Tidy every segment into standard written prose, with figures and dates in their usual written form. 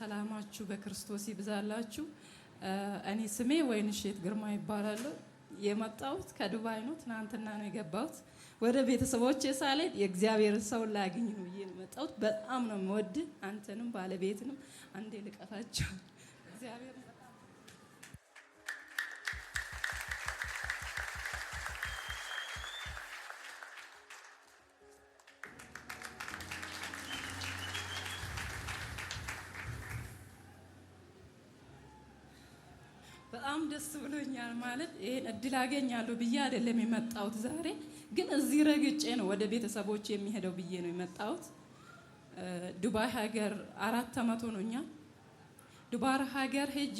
ሰላማችሁ በክርስቶስ ይብዛላችሁ። እኔ ስሜ ወይንሸት ግርማ ይባላል። የመጣሁት ከዱባይ ነው። ትናንትና ነው የገባሁት። ወደ ቤተሰቦቼ ሳልሄድ የእግዚአብሔር ሰው ላግኝ ነው የመጣሁት። በጣም ነው የምወድ አንተንም ባለቤትንም አንዴ ልቀፋቸው እግዚአብሔር በጣም ደስ ብሎኛል። ማለት ይሄን እድል አገኛለሁ ብዬ አይደለም የመጣሁት ዛሬ ግን እዚህ ረግጬ ነው ወደ ቤተሰቦቼ የሚሄደው ብዬ ነው የመጣሁት። ዱባይ ሀገር 4 አመት ሆኖኛል። ዱባይ ሀገር ሄጄ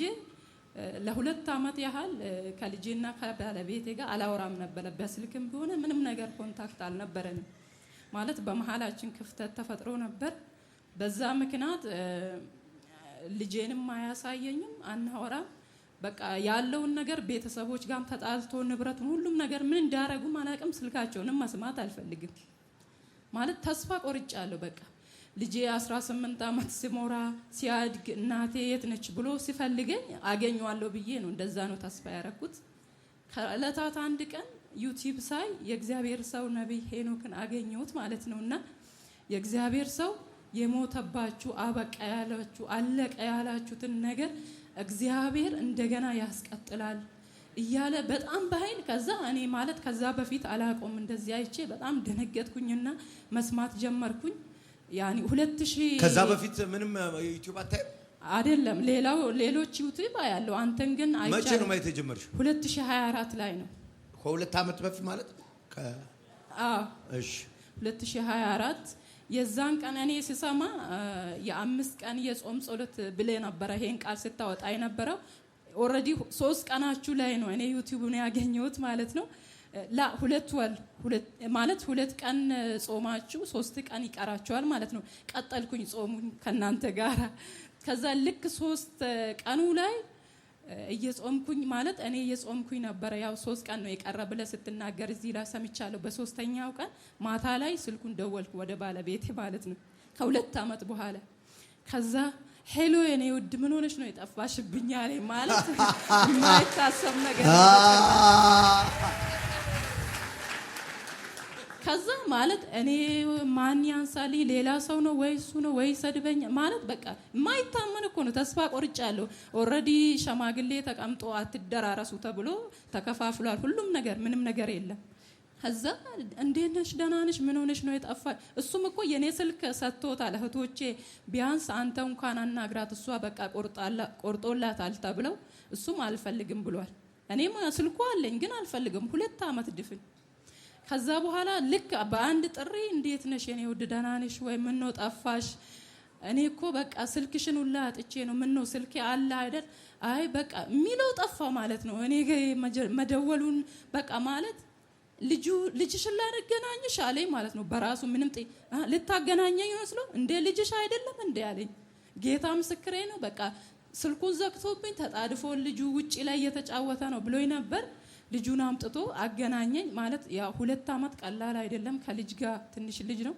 ለ2 አመት ያህል ከልጄና ከባለቤቴ ጋር አላወራም ነበር። በስልክም ቢሆን ምንም ነገር ኮንታክት አልነበረንም። ማለት በመሃላችን ክፍተት ተፈጥሮ ነበር። በዛ ምክንያት ልጄንም አያሳየኝም፣ አናወራም። በቃ ያለውን ነገር ቤተሰቦች ጋር ተጣልቶ ንብረቱን ሁሉም ነገር ምን እንዳረጉ ማላቀም፣ ስልካቸውንም መስማት አልፈልግም። ማለት ተስፋ ቆርጫለሁ። በቃ ልጄ 18 አመት ሲሞራ ሲያድግ እናቴ የት ነች ብሎ ሲፈልገኝ አገኘዋለሁ ብዬ ነው እንደዛ ነው ተስፋ ያረኩት። ከዕለታት አንድ ቀን ዩቲዩብ ሳይ የእግዚአብሔር ሰው ነብይ ሄኖክን አገኘሁት ማለት ነውና የእግዚአብሔር ሰው የሞተባችሁ አበቃ ያላችሁ አለቀ ያላችሁትን ነገር እግዚአብሔር እንደገና ያስቀጥላል እያለ በጣም በኃይል ከዛ እኔ ማለት ከዛ በፊት አላቆም እንደዚህ አይቼ በጣም ደነገጥኩኝና መስማት ጀመርኩኝ። ያኒ 2000 ከዛ በፊት ምንም ዩቲዩብ አታይ አይደለም ሌሎች ዩቲዩብ ያለው አንተን ግን አይቻል። መቼ ነው ማየት የጀመርሽ? 2024 ላይ ነው። ከ2 አመት በፊት ማለት እሺ 2024 የዛን ቀን እኔ ሲሰማ የ5 ቀን የጾም ጸሎት ብለ ነበር ይሄን ቃል ስታወጣ የነበረው። ኦሬዲ 3 ቀናችሁ ላይ ነው እኔ ዩቲዩብን ያገኘሁት ማለት ነው። ላ 2 ወር ማለት 2 ቀን ጾማችሁ 3 ቀን ይቀራችኋል ማለት ነው። ቀጠልኩኝ ጾሙን ከናንተ ጋራ። ከዛ ልክ 3 ቀኑ ላይ እየጾምኩኝ ማለት እኔ እየጾምኩኝ ነበር። ያው 3 ቀን ነው የቀረ ብለ ስትናገር እዚህ ላይ ሰምቻለሁ። በ3ኛው ቀን ማታ ላይ ስልኩን ደወልኩ ወደ ባለቤቴ ማለት ነው ከ2 አመት በኋላ። ከዛ ሄሎ የኔ ውድ ምን ሆነሽ ነው የጠፋሽብኝ አለኝ። ማለት የማይታሰብ ነገር ከዛ ማለት እኔ ማን ያንሳሊ ሌላ ሰው ነው ወይ እሱ ነው ወይ ሰድበኛ ማለት በቃ ማይታመን እኮ ነው። ተስፋ ቆርጫለሁ። ኦሬዲ ሸማግሌ ተቀምጦ አትደራረሱ ተብሎ ተከፋፍሏል ሁሉም ነገር፣ ምንም ነገር የለም። ከዛ እንዴት ነሽ ደህና ነሽ ምን ሆነሽ ነው የጠፋ? እሱም እኮ የኔ ስልክ ሰጥቶታል እህቶቼ ቢያንስ አንተ እንኳን አናግራት እሷ በቃ ቆርጦላታል ተብለው እሱም አልፈልግም ብሏል። እኔም ስልኩ አለኝ ግን አልፈልግም 2 አመት ድፍን። ከዛ በኋላ ልክ በአንድ ጥሪ እንዴት ነሽ የኔ ውድ ደህና ነሽ ወይ ምን ነው ጠፋሽ? እኔ እኮ በቃ ስልክሽን ሁላ አጥቼ ነው ምን ነው ስልኬ አለ አይደል? አይ በቃ ሚለው ጠፋ ማለት ነው። እኔ መደወሉን በቃ ማለት ልጅሽን ላገናኝሽ አለኝ ማለት ነው። በራሱ ምንም ልታገናኘኝ መስሎ እንደ ልጅሽ አይደለም እንደ ያለኝ ጌታ ምስክሬ ነው። በቃ ስልኩን ዘግቶብኝ ተጣድፎ ልጁ ውጪ ላይ እየተጫወተ ነው ብሎኝ ነበር። ልጁን አምጥቶ አገናኘኝ ማለት ያ 2 አመት ቀላል አይደለም። ከልጅ ጋር ትንሽ ልጅ ነው።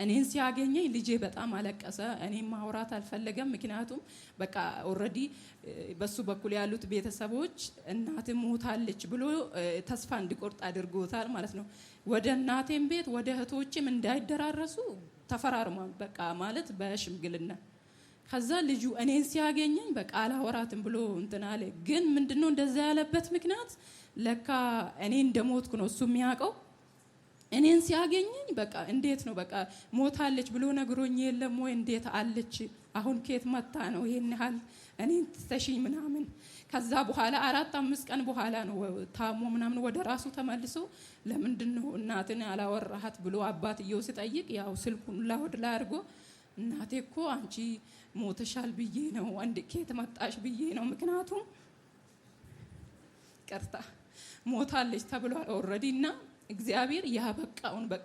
እኔን ሲያገኘኝ ልጄ በጣም አለቀሰ። እኔም ማውራት አልፈለገም። ምክንያቱም በቃ ኦሬዲ በሱ በኩል ያሉት ቤተሰቦች እናት ሞታለች ብሎ ተስፋ እንዲቆርጥ አድርጎታል ማለት ነው። ወደ እናቴም ቤት ወደ እህቶችም እንዳይደራረሱ ተፈራርሟል በቃ ማለት በሽምግልና። ከዛ ልጁ እኔን ሲያገኘኝ በቃ አላወራትም ብሎ እንትን አለ። ግን ምንድነው እንደዛ ያለበት ምክንያት ለካ እኔ እንደሞትኩ ነው እሱ የሚያውቀው። እኔን ሲያገኘኝ በቃ እንዴት ነው በቃ ሞታለች ብሎ ነግሮኝ የለም ወይ እንዴት አለች አሁን ከየት መጣ ነው ይሄን ያህል እኔን ተሽኝ ምናምን። ከዛ በኋላ 4-5 ቀን በኋላ ነው ታሞ ምናምን ወደ ራሱ ተመልሶ ለምንድነው እናትን አላወራሃት ብሎ አባትየው ሲጠይቅ ያው ስልኩን ላውድ ላይ አድርጎ እናቴ እኮ አንቺ ሞተሻል ብዬ ነው አንድ ከየት መጣሽ ብዬ ነው ምክንያቱም ቀርታ ሞታለች ተብሏል ኦሬዲና እግዚአብሔር ያበቃውን በቃ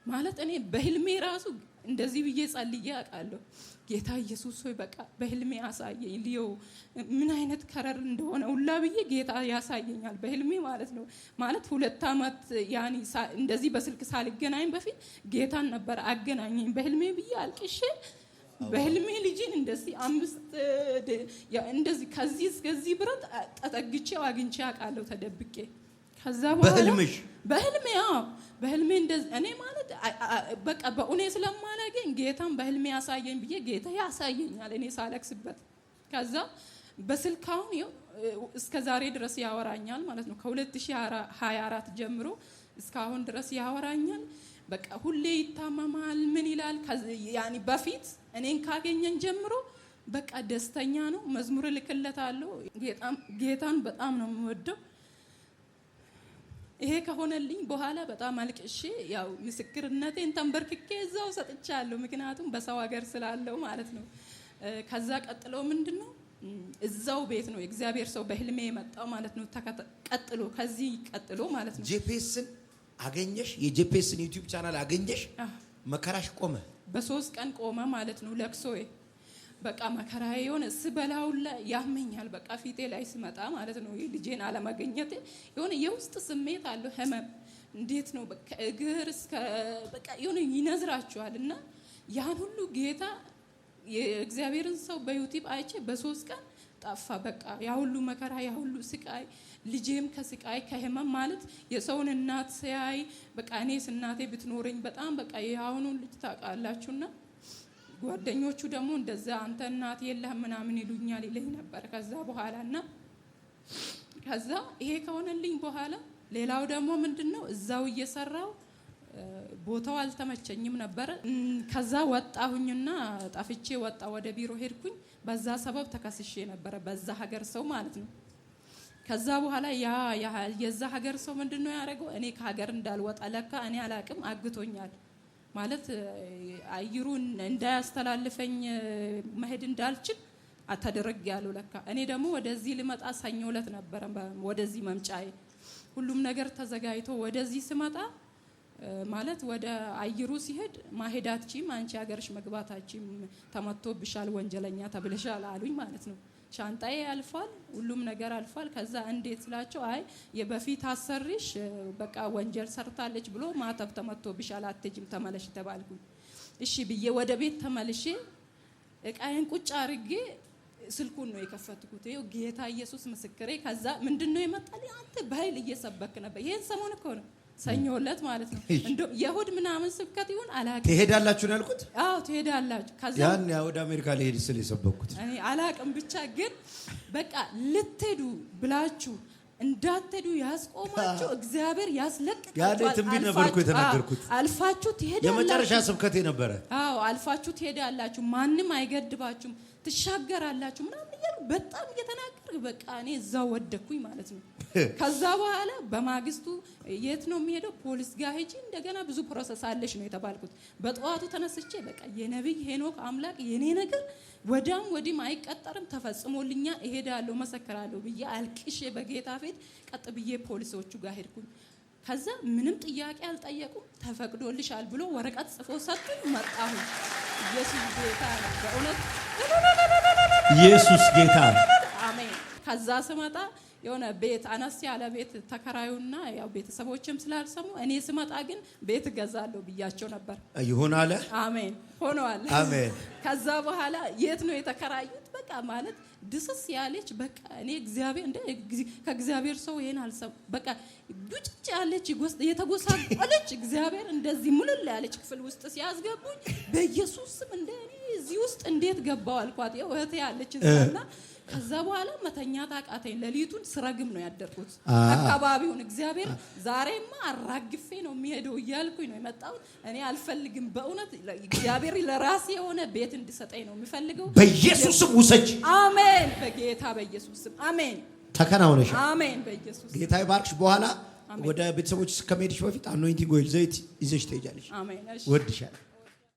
ማለት እኔ በህልሜ ራሱ እንደዚህ ብዬ ጸልዬ አውቃለሁ። ጌታ ኢየሱስ ሆይ በቃ በህልሜ ያሳየኝ ሊዮ ምን አይነት ከረር እንደሆነ ሁላ ብዬ ጌታ ያሳየኛል በህልሜ ማለት ነው። ማለት 2 አመት ያኒ እንደዚህ በስልክ ሳልገናኝ በፊት ጌታን ነበር አገናኘኝ በህልሜ ብዬ አልቅሼ በህልሜ ልጄን እንደዚህ 5 እንደዚህ ከዚህ እስከዚህ ብረት ተጠግቼው አግኝቼ አውቃለሁ ተደብቄ። ከዛ በኋላ በህልሜ በህልሜ እንደዚህ እኔ ማለት በቃ በእኔ ስለማላገኝ ጌታን በህልሜ ያሳየኝ ብዬ ጌታ ያሳየኛል እኔ ሳለክስበት። ከዛ በስልካውን እስከ ዛሬ ድረስ ያወራኛል ማለት ነው። ከ2024 ጀምሮ እስካሁን ድረስ ያወራኛል። በቃ ሁሌ ይታመማል። ምን ይላል ያኒ በፊት እኔን ካገኘን ጀምሮ በቃ ደስተኛ ነው። መዝሙር ልክለታለሁ። ጌታን በጣም ነው የምወደው። ይሄ ከሆነልኝ በኋላ በጣም አልቅሼ ያው ምስክርነቴን ተንበርክኬ እዛው ሰጥቻለሁ። ምክንያቱም በሰው ሀገር ስላለው ማለት ነው። ከዛ ቀጥሎ ምንድነው እዛው ቤት ነው እግዚአብሔር ሰው በህልሜ የመጣው ማለት ነው። ቀጥሎ ከዚህ ቀጥሎ ማለት ነው ጂፒኤስን አገኘሽ? የጂፒኤስን ዩቲዩብ ቻናል አገኘሽ? መከራሽ ቆመ? በ3 ቀን ቆመ ማለት ነው ለቅሶዬ። በቃ መከራዬ የሆነ ስበላውላ ያመኛል። በቃ ፊቴ ላይ ስመጣ ማለት ነው ልጄን አለማግኘቴ የሆነ የውስጥ ስሜት አለው ህመም። እንዴት ነው በቃ እግር እስከ በቃ የሆነ ይነዝራችኋል። እና ያን ሁሉ ጌታ የእግዚአብሔርን ሰው በዩቲዩብ አይቼ በ3 ቀን ጠፋ። በቃ ያ ሁሉ መከራ ያ ሁሉ ስቃይ ልጄም ከስቃይ ከህመም ማለት የሰውን እናት ሲያይ በቃ እኔስ እናቴ ብትኖረኝ በጣም በቃ የአሁኑን ልጅ ታውቃላችሁና ጓደኞቹ ደግሞ እንደዛ አንተ እናት የለህም ምናምን ይሉኛል ይለኝ ነበር። ከዛ በኋላና ከዛ ይሄ ከሆነልኝ በኋላ ሌላው ደግሞ ምንድነው እዛው እየሰራው ቦታው አልተመቸኝም ነበር። ከዛ ወጣሁኝና ጠፍቼ ወጣ ወደ ቢሮ ሄድኩኝ። በዛ ሰበብ ተከስሼ ነበር በዛ ሀገር ሰው ማለት ነው። ከዛ በኋላ የዛ ሀገር ሰው ምንድነው ያደረገው እኔ ከሀገር እንዳልወጣ ለካ እኔ አላቅም አግቶኛል ማለት አየሩ እንዳያስተላልፈኝ መሄድ እንዳልችል አተደረግ ያለው ለካ። እኔ ደግሞ ወደዚህ ልመጣ ሰኞ ዕለት ነበር ወደዚህ መምጫዬ። ሁሉም ነገር ተዘጋጅቶ ወደዚህ ስመጣ ማለት ወደ አየሩ ሲሄድ ማሄዳችም አንቺ ሀገርሽ መግባታችም ተመቶብሻል ወንጀለኛ ተብለሻል አሉኝ ማለት ነው። ሻንጣዬ አልፏል፣ ሁሉም ነገር አልፏል። ከዛ እንዴት ስላቸው አይ የበፊት አሰሪሽ በቃ ወንጀል ሰርታለች ብሎ ማተብ ተመቶብሻል አትጂም ተመለሽ ተባልኩኝ። እሺ ብዬ ወደ ቤት ተመልሼ እቃዬን ቁጭ አርጌ ስልኩን ነው የከፈትኩት። ይኸው ጌታ ኢየሱስ ምስክሬ። ከዛ ምንድነው የመጣልኝ አንተ በኃይል እየሰበክ ነበር። ይሄን ሰሞን እኮ ነው ሰኞ ዕለት ማለት ነው። እንደው የሁድ ምናምን ስብከት ይሁን አላቅም። ትሄዳላችሁ ነው ያልኩት? አዎ ትሄዳላችሁ። ከዛ ያን ወደ አሜሪካ ልሄድ ስል የሰበኩት እኔ አላቅም። ብቻ ግን በቃ ልትሄዱ ብላችሁ እንዳትሄዱ ያስቆማችሁ እግዚአብሔር ያስለቅቃችሁ። ያኔ ትንቢት ነበርኩ የተናገርኩት። አልፋችሁ ትሄዳላችሁ። የመጨረሻ ስብከቴ ነበረ። አዎ አልፋችሁ ትሄዳላችሁ። ማንም አይገድባችሁም። ትሻገራላችሁ ምናምን እያሉ በጣም እየተናገርኩ በቃ እኔ እዛው ወደኩኝ ማለት ነው። ከዛ በኋላ በማግስቱ የት ነው የሚሄደው? ፖሊስ ጋር ሄጂ እንደገና ብዙ ፕሮሰስ አለሽ ነው የተባልኩት። በጠዋቱ ተነስቼ በቃ የነብይ ሄኖክ አምላክ የኔ ነገር ወዳም ወዲም አይቀጠርም ተፈጽሞልኛ እሄዳለሁ መሰከራለሁ ብዬ አልቅሼ በጌታ ፊት ቀጥ ብዬ ፖሊሶቹ ጋር ሄድኩኝ። ከዛ ምንም ጥያቄ አልጠየቁም። ተፈቅዶልሻል ብሎ ወረቀት ጽፎ ሰጡኝ። መጣሁ። ኢየሱስ ጌታ ነው በእውነት ኢየሱስ ጌታ አሜን። ከዛ ስመጣ የሆነ ቤት አነስ ያለ ቤት ተከራዩና ያው ቤተሰቦችም ስላልሰሙ እኔ ስመጣ ግን ቤት ገዛለሁ ብያቸው ነበር። ይሆናል። አሜን ሆኗል። አሜን። ከዛ በኋላ የት ነው የተከራዩት? በቃ ማለት ድስስ ያለች በቃ እኔ እግዚአብሔር እንደ ከእግዚአብሔር ሰው ይሄን አልሰማ በቃ ዱጭጭ ያለች የተጎሳቆለች እግዚአብሔር እንደዚህ ሙሉል ያለች ክፍል ውስጥ ሲያስገቡኝ በኢየሱስ ስም እንደ እኔ እዚህ ውስጥ እንዴት ገባው አልኳት። ያው እህቴ ያለች እዛና ከዛ በኋላ መተኛት አቃተኝ። ሌሊቱን ስረግም ነው ያደርኩት አካባቢውን። እግዚአብሔር ዛሬማ አራግፌ ነው የሚሄደው እያልኩኝ ነው የመጣው። እኔ አልፈልግም በእውነት እግዚአብሔር ለራሴ የሆነ ቤት እንድሰጠኝ ነው የሚፈልገው። በኢየሱስ ስም ውሰጅ። አሜን። በጌታ በኢየሱስ ስም አሜን። ተከናወነሽ። አሜን። በኢየሱስ ጌታ ይባርክሽ። በኋላ ወደ ቤተሰቦችሽ ከመሄድሽ በፊት አኖይንቲንግ ኦይል ዘይት ይዘሽ ትሄጃለሽ። አሜን። ወድሻለሁ።